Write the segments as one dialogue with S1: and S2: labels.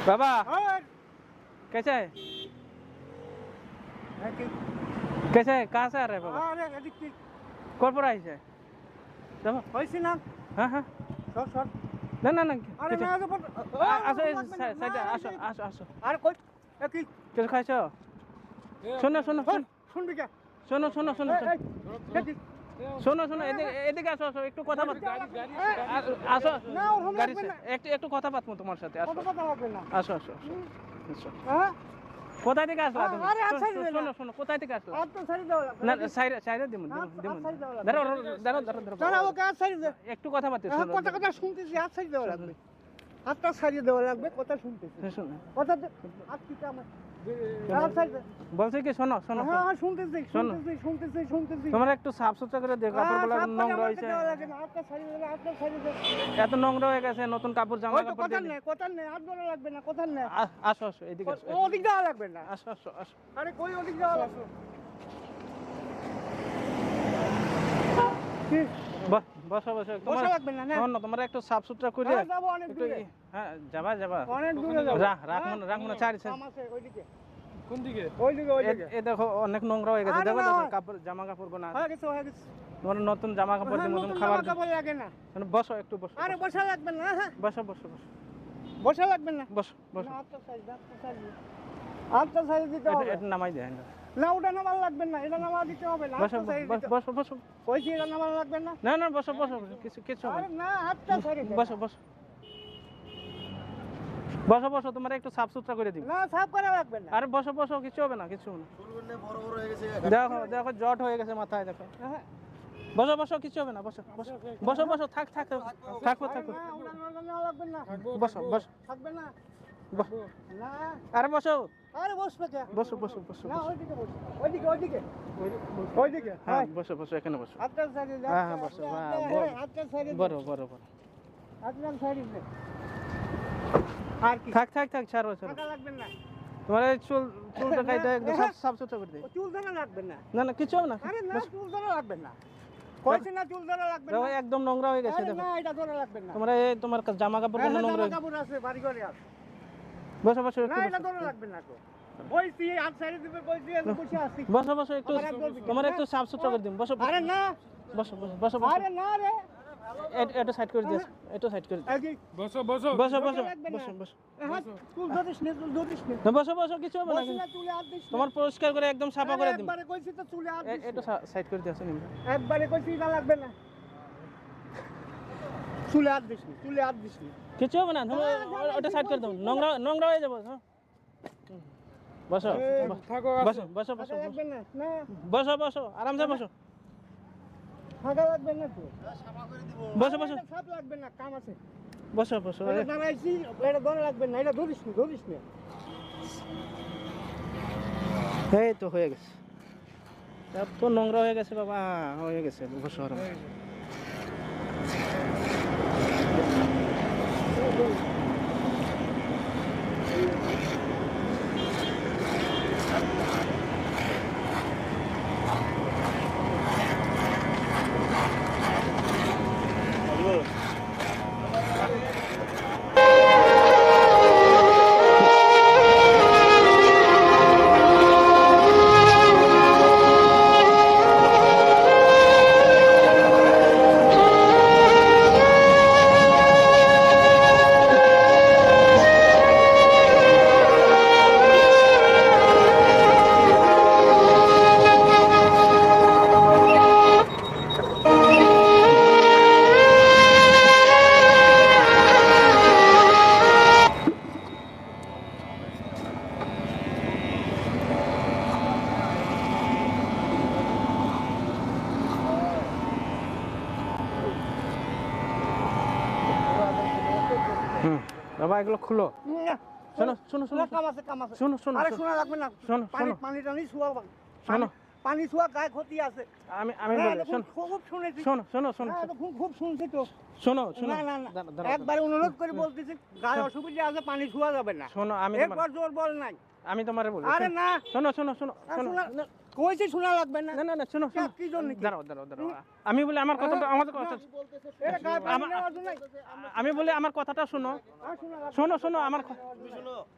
S1: बाबा कैसा है? कैसा है? कहाँ से आ रहे हैं बाबा? कौन पर आई है? हाँ हाँ ना ना ना কিছু খাইছো? শোনো শোনো
S2: শুনবি কে?
S1: শোনো শোনো শোনো শোনো শোনো এদিকে আসো আসো একটু কথা আসো গাড়ি একটু কথা পাতবো তোমার সাথে আসো আসো আসো আসো কোথায় থেকে আসলা তুমি? শোনো শোনো কোথায় থেকে আসলা? না সাইডে দিমু দাঁড়াও দাঁড়াও দাঁড়াও একটু কথা পাতে শোনো
S2: কথা শুনতেছি, হাত সাইড দেওয়া লাগবে, হাতটা সারিয়ে দেওয়া লাগবে, কথা শুনতেছি,
S1: শোনো
S2: কথা হাত কিটা আমার
S1: বলছি কি শোনো শোনো
S2: হ্যাঁ শুনতেছি শুনতেছি শুনতেছি শুনতেছি।
S1: তোমার একটু সাফ সুতরা করে দেখো, কাপড়গুলো নোংরা হয়েছে, এত নোংরা হয়ে গেছে, নতুন কাপড় জামা কাপড়
S2: কথা নেই কথা নেই, হাত ধরা লাগবে না, কথা নেই।
S1: আসো আসো এদিকে আসো,
S2: ওদিক দেওয়া লাগবে না,
S1: আসো আসো আসো।
S2: আরে কই ওদিক দেওয়া লাগবে?
S1: বসো বসো,
S2: বসা লাগবে না,
S1: শোনো তোমার একটু সাফ সুতরা করে
S2: যাবো অনেক দূরে,
S1: হ্যাঁ যাবা যাবা
S2: অনেক দূরে যাবো,
S1: রাখবো না চারি
S2: ওইদিকে
S1: কোন দিকে?
S2: ওইদিকে ওইদিকে
S1: এ দেখো অনেক নোংরা হয়ে গেছে, দেখো দেখো কাপড় জামা কাপড় গোনা
S2: হয়ে গেছে হয়ে গেছে।
S1: তোমার নতুন জামা কাপড় দিয়ে নতুন খাবার
S2: কাপড় লাগে না,
S1: বসো একটু বসো।
S2: আরে বসা লাগবে না, হ্যাঁ
S1: বসো বসো বসো
S2: বসা লাগবে না,
S1: বসো বসো।
S2: আটটা সাইজ দিতে হবে,
S1: এটা নামাই দেয়
S2: না ওটা নামাল লাগবে না, এটা নামা দিতে হবে না,
S1: বসো বসো বসো
S2: কইছি এটা নামাল লাগবে না,
S1: না না বসো বসো কিছু কিছু হবে
S2: আরে না আটটা সাইজ
S1: বসো বসো বসো বসো, তোমার একটু সাফ সুতরা করে দিব।
S2: না সাফ করা লাগবে না,
S1: আরে বসো বসো কিছু হবে না কিছু হবে না,
S2: বড় বড় হয়ে গেছে,
S1: দেখো দেখো জট হয়ে গেছে মাথায়, দেখো বসো বসো কিছু হবে না, বসো বসো বসো বসো থাক থাক থাকো থাকো
S2: না ওটা নামাল লাগবে না,
S1: বসো বসো
S2: থাকবে না, না
S1: আরে বসো
S2: আরে বসবে কে,
S1: বসো বসো বসো
S2: না ওইদিকে বসো, ওইদিকে ওইদিকে ওইদিকে,
S1: হ্যাঁ বসো বসো এখানে বসো,
S2: আটটা সাইজ
S1: হ্যাঁ হ্যাঁ বসো,
S2: আটটা সাইজ
S1: বড় বড় বড়
S2: আটটা সাইজ আর কি
S1: থাক থাক থাক ছাড়ো ছাড়ো,
S2: টাকা লাগবে না,
S1: তোমার এই চুলটা কাইটা একদম সাফ সুতরা করে দেই।
S2: চুল ধরা লাগবে না,
S1: না না কিছু হবে না,
S2: আরে না চুল ধরা লাগবে না, কইছি না চুল ধরা লাগবে
S1: দেখো
S2: না,
S1: একদম নোংরা হয়ে গেছে,
S2: আরে
S1: দেখো
S2: না এটা ধরা লাগবে না,
S1: তোমার এই তোমার জামা কাপড় গুলো নোংরা
S2: জামা কাপড় আছে বাড়ি করে আছে,
S1: বসো বসো
S2: না
S1: একটু
S2: এটা ধরা লাগবে না তো, কইছি হাত সাইড দিবে, কইছি আমি বসে আছি,
S1: বসো বসো একটু তোমার একটু সাফ সুতরা করে দিন, বসো
S2: আরে না
S1: বসো বসো বসো বসো
S2: আরে না রে
S1: এটা সাইড করে দিও, এটা সাইড করে দিও,
S2: এই
S1: বসো বসো বসো বসো বসো
S2: হাত চুল ধরিস না, চুল ধরিস না,
S1: না বসো বসো কিছু হবে না,
S2: বসে না চুলে হাত দিস না,
S1: তোমার পরিষ্কার করে একদম সাফা করে দিন,
S2: একবারে কইছি তো চুলে হাত দিস
S1: এটা সাইড করে দিও, শুনুন
S2: একবারে কইছি না লাগবে না, চুলে হাত দিস না, চুলে হাত দিস না,
S1: কিছু হবে না, তুমি ওটা সাইড করে দাও, নোংরা নোংরা হয়ে যাবে, হ্যাঁ বসো বসো বসো বসো
S2: লাগবে না, না
S1: বসো বসো আরামসে বসো
S2: ফাঁকা লাগবে না তো,
S1: বসো বসো
S2: সাপ লাগবে না, কাম আছে,
S1: বসো বসো
S2: এটা দাঁড়াইছি, এটা ধরে লাগবে না, এটা ধরিস না, ধরিস না,
S1: এই তো হয়ে গেছে, সব তো নোংরা হয়ে গেছে বাবা, হয়ে গেছে বসো আরাম। বাবা এগুলো খুলো, শোনো শোনো শোনো
S2: কাম আছে, কাম আছে,
S1: শোনো শোনো
S2: আরে শোনা লাগবে না,
S1: শোনো
S2: পানি
S1: শোনো
S2: পানি টানি ছুয়া,
S1: শোনো
S2: পানি ছুয়া গায়ে ক্ষতি আছে,
S1: আমি আমি
S2: হ্যাঁ,
S1: বলি শোনো
S2: খুব শুনেছি,
S1: শোনো শোনো শোনো
S2: হ্যাঁ, খুব শুনছি তো,
S1: শোনো শোনো
S2: না না না
S1: দাঁড়াও, দাঁড়াও,
S2: একবার অনুরোধ করে বলতেছি, গায়ে অসুবিধা আছে, পানি ছুয়া যাবে না,
S1: শোনো আমি
S2: এরপর জোর বল নাই,
S1: আমি তোমারে বলি,
S2: আরে না
S1: শোনো শোনো শোনো শোনো
S2: শোনা কইছি শোনা লাগবে না
S1: না না না শোনো শোনো।
S2: কি জন্য কি?
S1: দাঁড়াও দাঁড়াও দাঁড়াও আমি বলি আমার কথাটা আমাদের কথা
S2: এটা গায়ে পানি নেওয়ার জন্য
S1: আমি বলি আমার কথাটা শোনো
S2: শোনা লাগবে
S1: শোনো শোনো আমার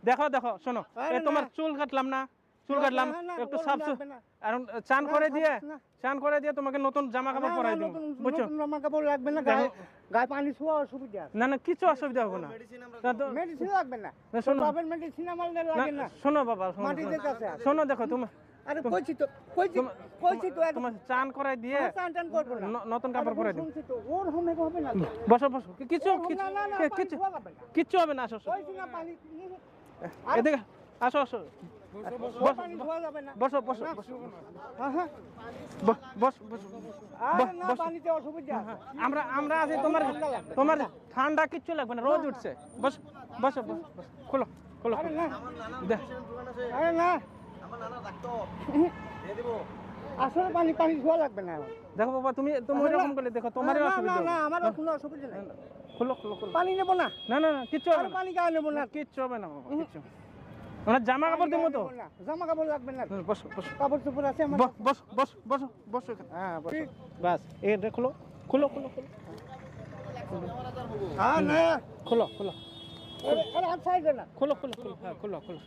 S1: দেখো দেখো শোনো
S2: আরে
S1: এই তোমার
S2: না।
S1: চুল কাটলাম না চুল কাটলাম
S2: না, না,
S1: একটু
S2: ওরম
S1: সাফ
S2: লাগবে না।
S1: আর চান করে
S2: না,
S1: দিয়ে
S2: না।
S1: চান করে দিয়ে তোমাকে নতুন জামা কাপড় পরাই দিব বুঝছো
S2: নতুন জামা কাপড় লাগবে না গায়ে গায়ে পানি ছোঁয়া অসুবিধা আছে
S1: না না কিছু অসুবিধা হবে না না তো
S2: মেডিসিন লাগবে না
S1: না, শোনো।
S2: বাবার মেডিসিন আমার লাগে না
S1: শোনো বাবা শোনো
S2: মাটিতে কাছে আছে।
S1: শোনো দেখো তুমি
S2: আরে কইছি তো একদম
S1: তোমার চান করাই দিয়ে
S2: টান টান করবো না
S1: নতুন কাপড় পরাই দিব
S2: শুনছি তো ওর হবে না তো।
S1: বসো বসো কিছু
S2: না না না পানি
S1: কিছু
S2: ছোঁয়া লাগবে না
S1: কিচ্ছু হবে না আসো আসো।
S2: কইছি না পানি
S1: এদিকে আসো আসো
S2: পানি ছোঁয়া যাবে না
S1: বসো বসো বসো
S2: হ্যাঁ
S1: বস বস
S2: আরে না পানিতে অসুবিধা আছে
S1: আমরা আমরা আছি তোমার তোমার ঠান্ডা কিচ্ছু লাগবে না রোদ উঠছে বস বসো বস বস খোলো খোলো
S2: আরে না
S1: দে
S2: আরে না আসলে পানি ছোঁয়া লাগবে না
S1: দেখো বাবা তুমি তুমি ওইরকম করলে দেখো তোমারই
S2: না,
S1: অসুবিধা
S2: না
S1: হবে।
S2: না আমারও কোনো অসুবিধা নেই
S1: খোলো খোলো খোলো
S2: পানি নেবো না
S1: না না না কিচ্ছু হবে
S2: আর
S1: না
S2: পানি গায়ে নেবো না
S1: কিচ্ছু হবে না বাবা কিচ্ছু ওনার জামা কাপড় দেবো তো
S2: জামা কাপড় লাগবে না
S1: বসো বসো
S2: কাপড় চোপড় আছে আমার
S1: বস বস বস বসো এখানে হ্যাঁ বসো বাস এটা খোলো খোলো খোলো খোলো
S2: হ্যাঁ না
S1: খোলো খোলো
S2: আরে হাত সাইডে না
S1: খোলো খোলো খোলো হ্যাঁ খোলো খোলো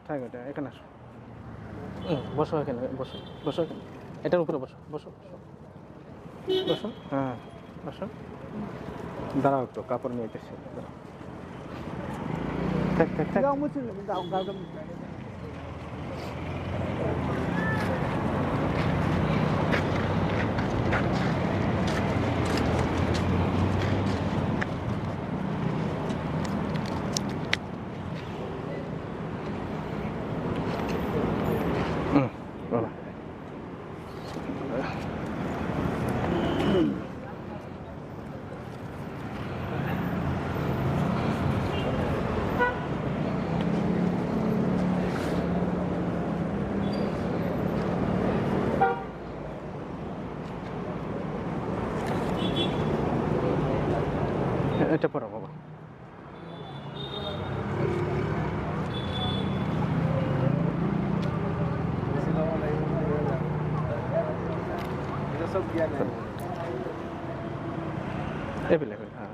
S1: থাক এটা এখানে আসো বসো এখানে বসো বসো এখানে এটার উপরে বসো বসো বসো বসো হ্যাঁ বসো দাঁড়াও একটু কাপড় নিয়ে এসেছি দাঁড়াও থাক থাক থাক
S2: গাও মুছিল গাও গাও
S1: বাবা এটা পড়ো বাবা अवेलेबल हाँ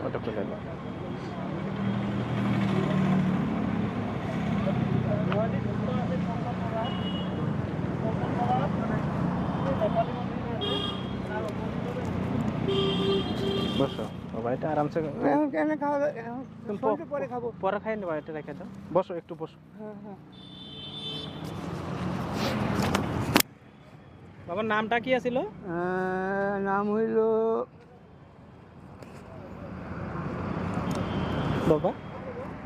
S1: ওটা খুলে নাও বসো বাবা এটা আরামসে
S2: এখন কেন খাওয়া
S1: তুমি
S2: সন্ধ্যে পরে খাবো
S1: পরে খাই নেবা এটা রেখে দাও বসো একটু বসো
S2: হ্যাঁ হ্যাঁ
S1: বাবার নামটা কি আছিল?
S2: নাম হইল
S1: বাবা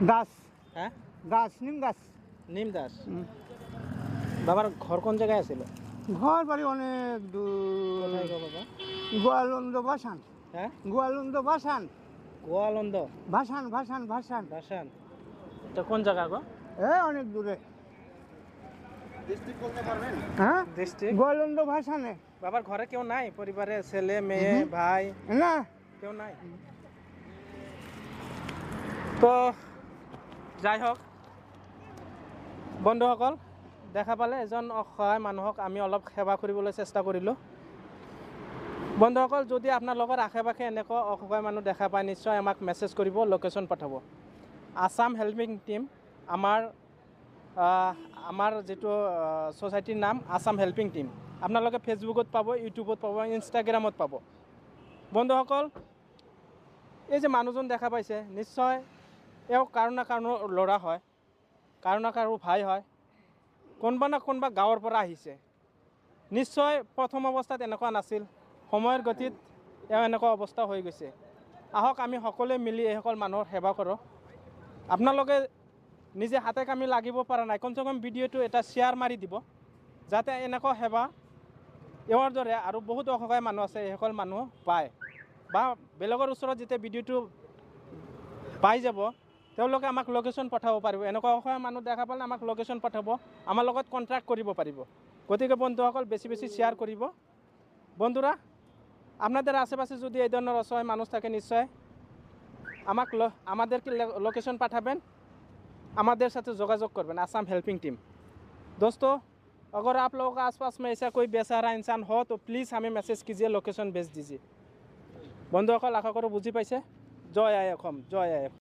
S2: দাস।
S1: হ্যাঁ,
S2: দাস, নিম দাস।
S1: নিম দাস। বাবার ঘর কোন জায়গায় আছিল?
S2: ঘর বাড়ি অনেক দূর।
S1: কোথায় গো বাবা?
S2: গোয়ালন্দ ভাসান।
S1: হ্যাঁ,
S2: গোয়ালন্দ ভাসান।
S1: গোয়ালন্দ
S2: ভাসান ভাসান ভাসান।
S1: ভাসান। এটা কোন জায়গা গো?
S2: অনেক দূরে। হ্যাঁ,
S1: ডিস্ট্রিক্ট।
S2: গোয়ালন্দ ভাসানে।
S1: বাবার ঘরে কেউ নাই? পরিবারে ছেলে মেয়ে ভাই
S2: না,
S1: কেউ নাই? তো যাই হোক বন্ধুসকল, দেখা পালে এজন অসহায় মানুহক আমি অলপ সেৱা কৰিবলৈ চেষ্টা কৰিলোঁ। বন্ধুসকল, যদি আপোনালোকৰ আশে পাশে এনেকুৱা অসহায় মানুহ দেখা পায় নিশ্চয় আমাক মেছেজ কৰিব, লোকেশ্যন পঠাব। আছাম হেল্পিং টিম, আমাৰ যিটো ছ'চাইটিৰ নাম আছাম হেল্পিং টিম। আপোনালোকে ফেচবুকত পাব, ইউটিউবত পাব, ইনষ্টাগ্ৰামত পাব। বন্ধুসকল, এই যে মানুহজন দেখা পাইছে নিশ্চয় এওঁ কাৰো না কাৰো ল'ৰা হয়, কাৰো না কাৰো ভাই হয়, কোনোবা না কোনোবা গাঁৱৰ পৰা আহিছে। নিশ্চয় প্ৰথম অৱস্থাত এনেকুৱা নাছিল, সময়ৰ গতিত এওঁ এনেকুৱা অৱস্থা হৈ গৈছে। আহক আমি সকলোৱে মিলি এইসকল মানুহৰ সেৱা কৰোঁ। আপোনালোকে নিজে হাতে কামি লাগিব পৰা নাই, কমচে কম ভিডিঅ'টো এটা শ্বেয়াৰ মাৰি দিব, যাতে এনেকুৱা সেৱা এওঁৰ দৰে আৰু বহুত অসহায় মানুহ আছে এইসকল মানুহ পায়, বা বেলেগৰ ওচৰত যেতিয়া ভিডিঅ'টো পাই যাব তেওঁলোকে আমাক লোকেশ্যন পঠাব পাৰিব। এনেকুৱা অসহায় মানুহ দেখা পালে আমাক লোকেশ্যন পঠাব, আমাৰ লগত কণ্টেক্ট কৰিব পাৰিব। গতিকে বন্ধুসকল বেছি বেছি শ্বেয়ার করিব। বন্ধুরা, আপনাদের আশেপাশে যদি এই ধরনের অসহায় মানুষ থাকে নিশ্চয় আমাদেরকে লোকেশন পাঠাবেন, আমাদের সাথে যোगाযোग করবেন। Assam helping team. दोस्तों, अगर आप लोगों के आसपास में ऐसा कोई बेसहारा इंसान हो तो प्लीज़ हमें मैसेज कीजिए, लोकेशन भेज दीजिए। বন্ধুসকল, আশা কৰোঁ বুজি পাইছে। জয় আই অসম, জয় আই অসম।